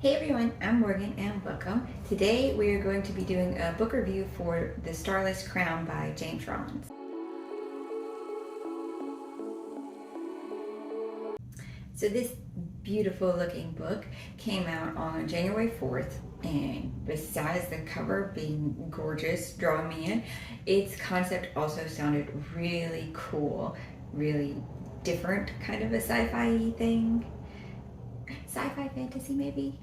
Hey everyone, I'm Morgan and welcome. Today we are going to be doing a book review for The Starless Crown by James Rollins. So this beautiful looking book came out on January 4th, and besides the cover being gorgeous, drawing me in, its concept also sounded really cool, really different, kind of a sci-fi thing. Sci-fi fantasy maybe?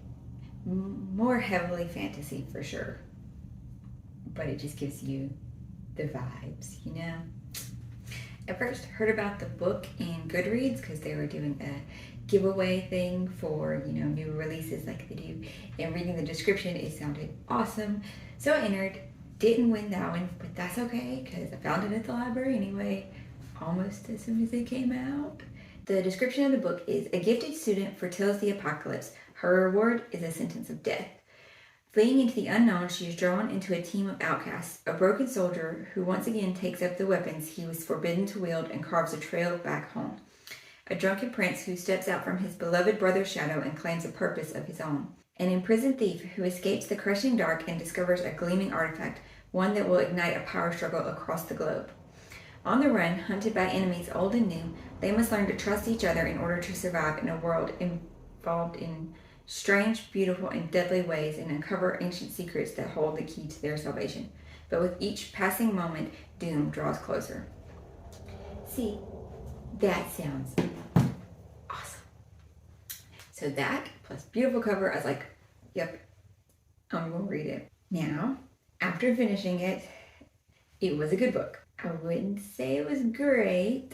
More heavily fantasy for sure, but it just gives you the vibes, you know? I first heard about the book in Goodreads because they were doing a giveaway thing for, new releases like they do. And reading the description, it sounded awesome. So I entered, didn't win that one, but that's okay because I found it at the library anyway, almost as soon as it came out. The description of the book is: a gifted student foretells the apocalypse. Her reward is a sentence of death. Fleeing into the unknown, she is drawn into a team of outcasts, a broken soldier who once again takes up the weapons he was forbidden to wield and carves a trail back home. A drunken prince who steps out from his beloved brother's shadow and claims a purpose of his own. An imprisoned thief who escapes the crushing dark and discovers a gleaming artifact, one that will ignite a power struggle across the globe. On the run, hunted by enemies old and new, they must learn to trust each other in order to survive in a world involved in strange, beautiful, and deadly ways, and uncover ancient secrets that hold the key to their salvation. But with each passing moment, doom draws closer. See, that sounds awesome. So that, plus beautiful cover, I was like, yep, I'm going to read it. Now, after finishing it, it was a good book. I wouldn't say it was great,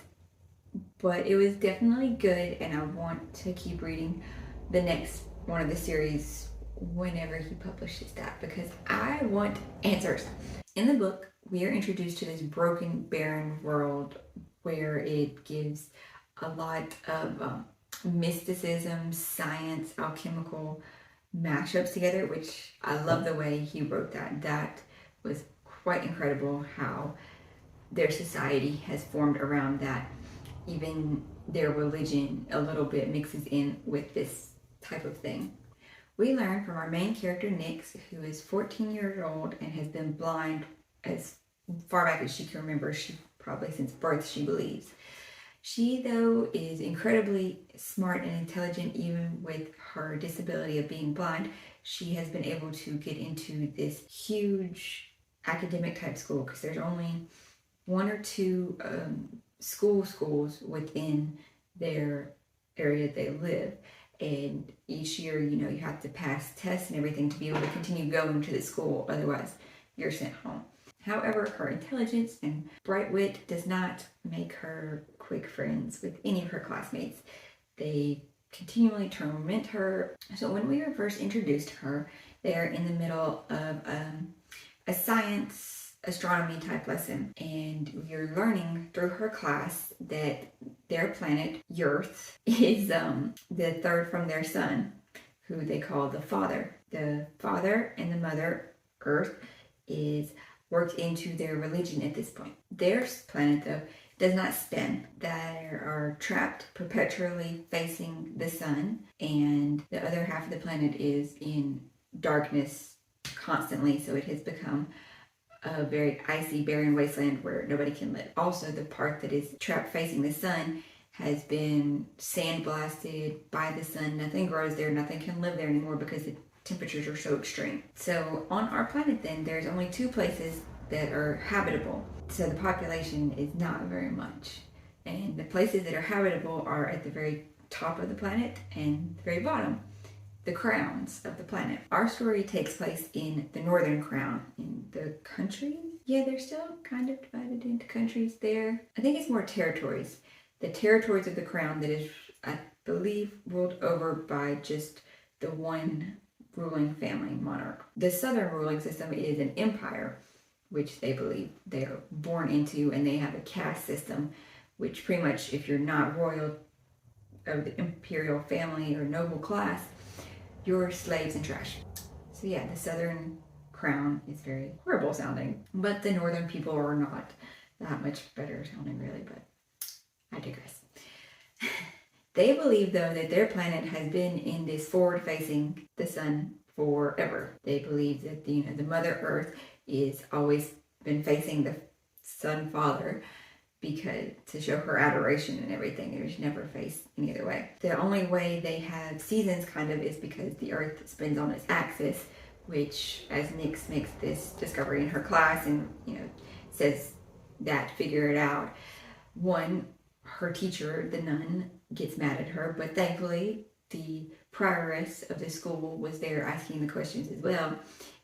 but it was definitely good, and I want to keep reading the next one of the series whenever he publishes that, because I want answers. In the book, we are introduced to this broken, barren world where it gives a lot of mysticism, science, alchemical mashups together, which I love the way he wrote that. That was quite incredible how their society has formed around that. Even their religion a little bit mixes in with this type of thing. We learn from our main character, Nyx, who is 14 years old and has been blind as far back as she can remember. She probably since birth, she believes. She, though, is incredibly smart and intelligent. Even with her disability of being blind, she has been able to get into this huge academic type school, because there's only one or two schools within their area they live. And each year, you have to pass tests and everything to be able to continue going to the school. Otherwise, you're sent home. However, her intelligence and bright wit does not make her quick friends with any of her classmates. They continually torment her. So when we were first introduced to her, they're in the middle of a science astronomy type lesson, and we're learning through her class that their planet, Earth, is the third from their sun, who they call the Father. The Father and the Mother, Earth, is worked into their religion at this point. Their planet, though, does not spin. They are trapped perpetually facing the sun, and the other half of the planet is in darkness constantly, so it has become a very icy, barren wasteland where nobody can live. Also, the part that is trapped facing the sun has been sandblasted by the sun. Nothing grows there, nothing can live there anymore because the temperatures are so extreme. So on our planet then, there's only two places that are habitable. So the population is not very much. And the places that are habitable are at the very top of the planet and the very bottom, the crowns of the planet. Our story takes place in the Northern Crown, in the country. Yeah, they're still kind of divided into countries there. I think it's more territories. The territories of the crown that is, I believe, ruled over by just the one ruling family monarch. The southern ruling system is an empire, which they believe they are born into, and they have a caste system, which pretty much, if you're not royal of the imperial family or noble class, you're slaves and trash. So yeah, the southern crown is very horrible sounding, but the northern people are not that much better sounding really, but I digress. They believe, though, that their planet has been in this forward facing the sun forever. They believe that the Mother Earth is always been facing the Sun Father, because to show her adoration and everything. It was never faced any other way. The only way they have seasons kind of is because the Earth spins on its axis, which, as Nyx makes this discovery in her class and says that, figure it out. One, her teacher, the nun, gets mad at her, but thankfully the prioress of the school was there asking the questions as well,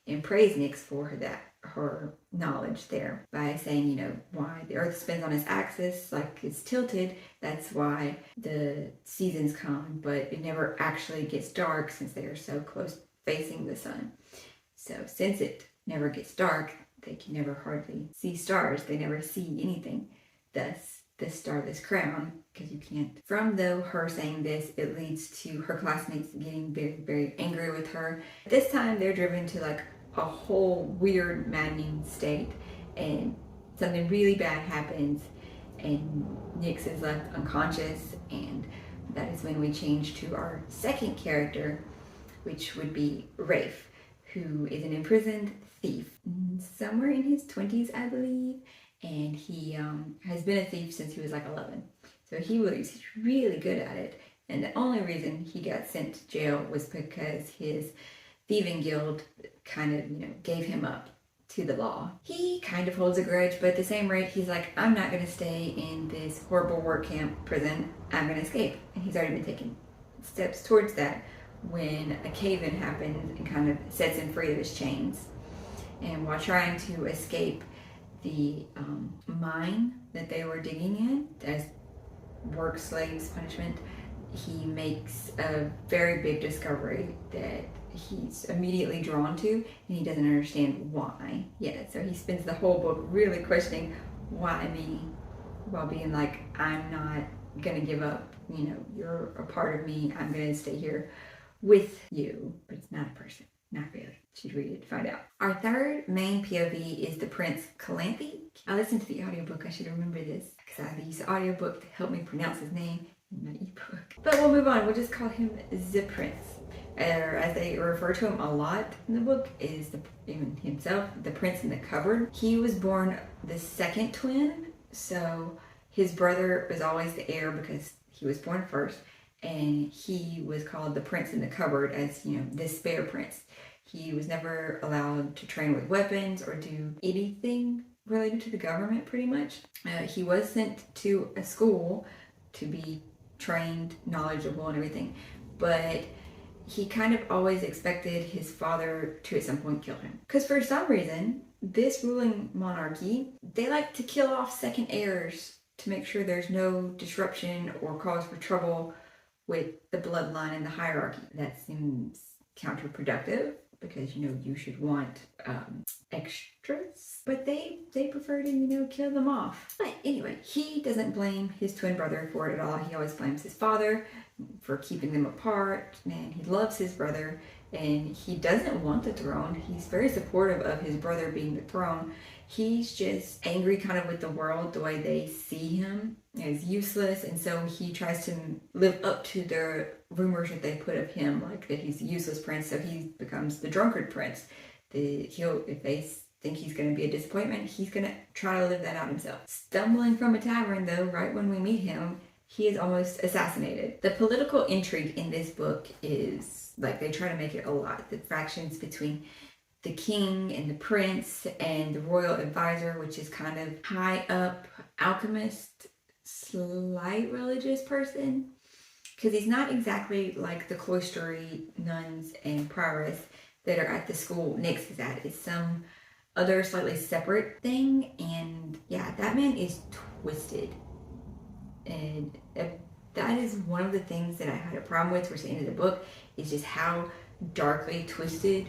and praised Nyx for her knowledge there by saying, why the Earth spins on its axis, like it's tilted. That's why the seasons come, but it never actually gets dark since they are so close facing the sun. So since it never gets dark, they can never hardly see stars. They never see anything. Thus, the Starless Crown, because you can't. From her saying this, it leads to her classmates getting very, very angry with her. This time, they're driven to like a whole weird, maddening state, and something really bad happens, and Nyx is left unconscious, and that is when we change to our second character, which would be Rafe, who is an imprisoned thief, somewhere in his 20s, I believe, and he has been a thief since he was like 11. So he believes he's really good at it, and the only reason he got sent to jail was because his thieving guild kind of, gave him up to the law. He kind of holds a grudge, but at the same rate, he's like, I'm not going to stay in this horrible work camp prison. I'm going to escape. And he's already been taking steps towards that when a cave-in happens and kind of sets him free of his chains. And while trying to escape the mine that they were digging in as work slaves punishment, he makes a very big discovery that he's immediately drawn to, and he doesn't understand why yet. So he spends the whole book really questioning, why me, while being like, I'm not gonna give up, you're a part of me, I'm gonna stay here with you. But it's not a person, not really. Should read it to find out. Our third main POV is the Prince Calanthe. I listened to the audiobook. I should remember this because I used the audiobook to help me pronounce his name in my ebook. But we'll move on. We'll just call him the Prince. Or as they refer to him a lot in the book, is even himself, the Prince in the Cupboard. He was born the second twin, so his brother was always the heir because he was born first, and he was called the Prince in the Cupboard as, the spare prince. He was never allowed to train with weapons or do anything related to the government, pretty much. He was sent to a school to be trained, knowledgeable, and everything, but he kind of always expected his father to at some point kill him. Because for some reason, this ruling monarchy, they like to kill off second heirs to make sure there's no disruption or cause for trouble with the bloodline and the hierarchy. That seems counterproductive because, you should want extras. But they prefer to, kill them off. But anyway, he doesn't blame his twin brother for it at all. He always blames his father for keeping them apart, and he loves his brother, and he doesn't want the throne. He's very supportive of his brother being the throne. He's just angry kind of with the world, the way they see him as useless, and so he tries to live up to the rumors that they put of him, like that he's a useless prince, so he becomes the drunkard prince. If they think he's going to be a disappointment, he's going to try to live that out himself. Stumbling from a tavern, though, right when we meet him, he is almost assassinated. The political intrigue in this book is, like, they try to make it a lot. The factions between the king and the prince and the royal advisor, which is kind of high up alchemist, slight religious person. Because he's not exactly like the cloistery nuns and prioress that are at the school Nyx is at. It's some other slightly separate thing. And yeah, that man is twisted. And that is one of the things that I had a problem with towards the end of the book, is just how darkly twisted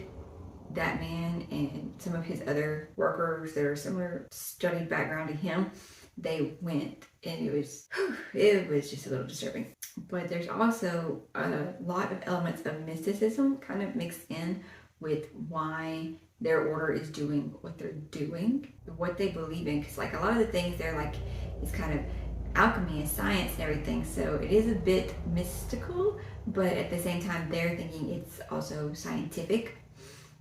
that man and some of his other workers that are similar studied background to him, they went, and it was just a little disturbing. But there's also a lot of elements of mysticism kind of mixed in with why their order is doing what they're doing, what they believe in. Because like a lot of the things they're like is kind of alchemy and science and everything, so it is a bit mystical, but at the same time they're thinking it's also scientific,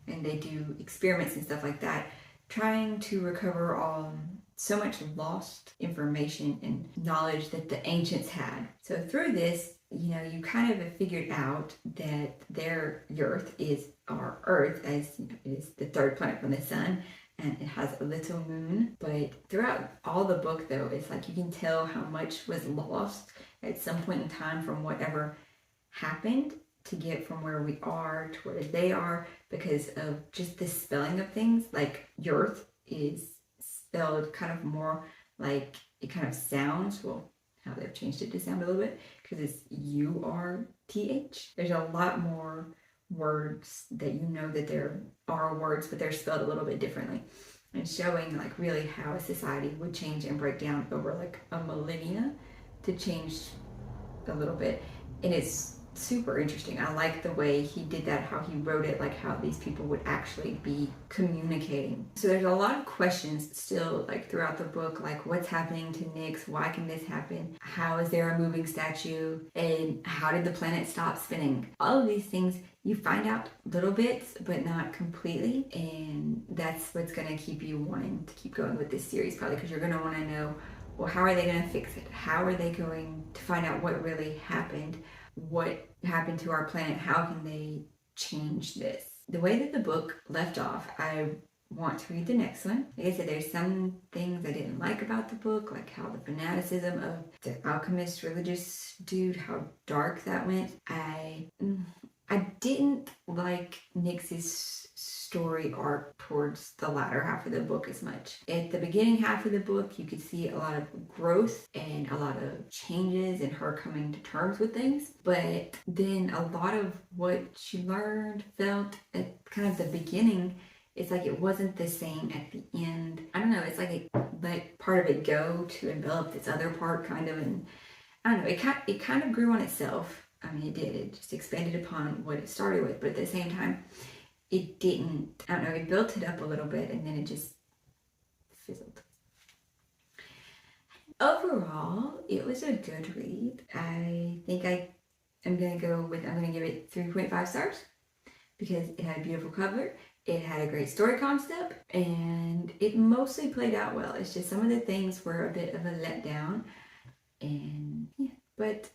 and they do experiments and stuff like that, trying to recover all so much lost information and knowledge that the ancients had. So through this, you kind of have figured out that their Earth is our Earth, as it is the third planet from the sun, and it has a little moon. But throughout all the book, though, it's like you can tell how much was lost at some point in time from whatever happened to get from where we are to where they are, because of just the spelling of things. Like Earth is spelled kind of more like it kind of sounds, well, how they've changed it to sound a little bit, because it's URTH. There's a lot more words that that there are words, but they're spelled a little bit differently, and showing like really how a society would change and break down over like a millennia to change a little bit. And it's super interesting. I like the way he did that, how he wrote it, like how these people would actually be communicating. So there's a lot of questions still like throughout the book, like what's happening to Nyx, why can this happen, how is there a moving statue, and how did the planet stop spinning. All of these things you find out little bits but not completely, and that's what's going to keep you wanting to keep going with this series, probably, because you're going to want to know, well, how are they going to fix it, how are they going to find out what really happened, what happened to our planet, how can they change this. The way that the book left off, I want to read the next one. Like I said, there's some things I didn't like about the book, like how the fanaticism of the alchemist religious dude, how dark that went. I didn't like Nyx's story arc towards the latter half of the book as much. At the beginning half of the book, you could see a lot of growth and a lot of changes and her coming to terms with things. But then a lot of what she learned, felt at kind of the beginning, it's like it wasn't the same at the end. I don't know, it's like it let part of it go to envelop this other part kind of, and I don't know, it kind of grew on itself. I mean, it did. It just expanded upon what it started with, but at the same time, it didn't. I don't know, it built it up a little bit and then it just fizzled. Overall, it was a good read. I think I'm going to give it 3.5 stars because it had a beautiful cover, it had a great story concept, and it mostly played out well. It's just some of the things were a bit of a letdown, and yeah, but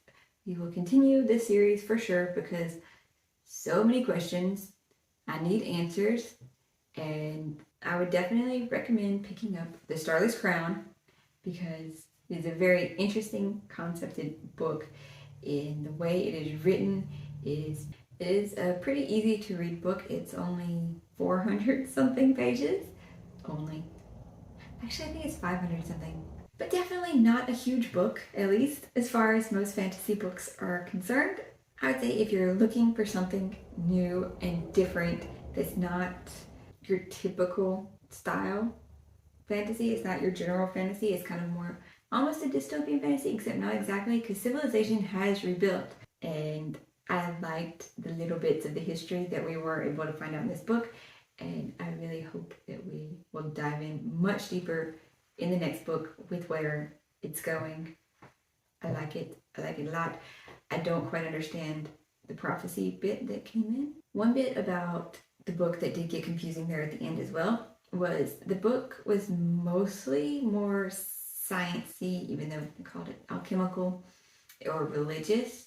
we will continue this series for sure because so many questions, I need answers, and I would definitely recommend picking up the Starless Crown because it's a very interesting concepted book. In the way it is written, it is a pretty easy to read book. It's only 400 something pages. Actually, I think it's 500 something. But definitely not a huge book, at least as far as most fantasy books are concerned. I would say if you're looking for something new and different that's not your typical style fantasy, it's not your general fantasy, it's kind of more almost a dystopian fantasy, except not exactly, because civilization has rebuilt, and I liked the little bits of the history that we were able to find out in this book, and I really hope that we will dive in much deeper in the next book with where it's going. I like it a lot. I don't quite understand the prophecy bit that came in. One bit about the book that did get confusing there at the end as well was the book was mostly more sciencey, even though they called it alchemical or religious.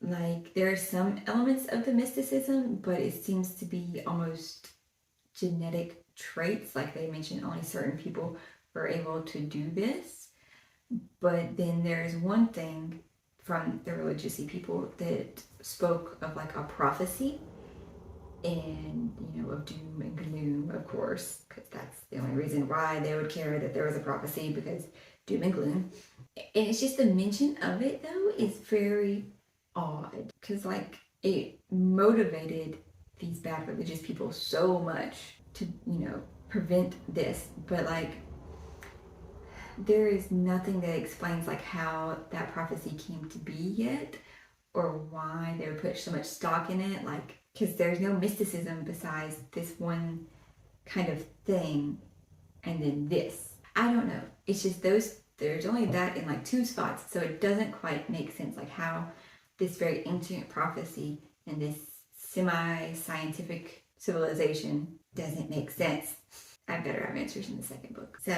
Like there are some elements of the mysticism, but it seems to be almost genetic traits. Like they mentioned only certain people were able to do this. But then there's one thing from the religious-y people that spoke of like a prophecy, and of doom and gloom, of course, because that's the only reason why they would care that there was a prophecy, because doom and gloom. And it's just the mention of it though is very odd, because like it motivated these bad religious people so much to prevent this, but like there is nothing that explains like how that prophecy came to be yet, or why they would put so much stock in it, like because there's no mysticism besides this one kind of thing and then this. I don't know, it's just those there's only that in like 2 spots, so it doesn't quite make sense, like how this very ancient prophecy and this semi-scientific civilization doesn't make sense. I better have answers in the second book. So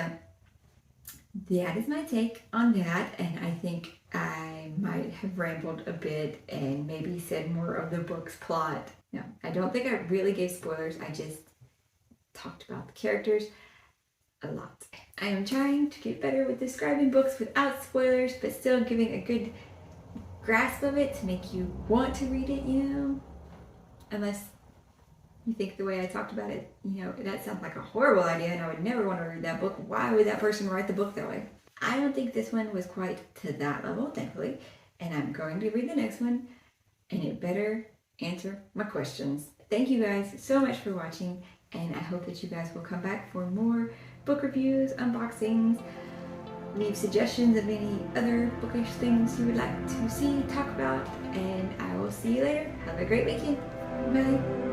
that is my take on that, and I think I might have rambled a bit and maybe said more of the book's plot. No, I don't think I really gave spoilers. I just talked about the characters a lot. I am trying to get better with describing books without spoilers, but still giving a good grasp of it to make you want to read it, unless you think the way I talked about it, that sounds like a horrible idea and I would never want to read that book. Why would that person write the book that way? I don't think this one was quite to that level, thankfully, and I'm going to read the next one, and it better answer my questions. Thank you guys so much for watching, and I hope that you guys will come back for more book reviews, unboxings, leave suggestions of any other bookish things you would like to see, talk about, and I will see you later. Have a great weekend. Bye.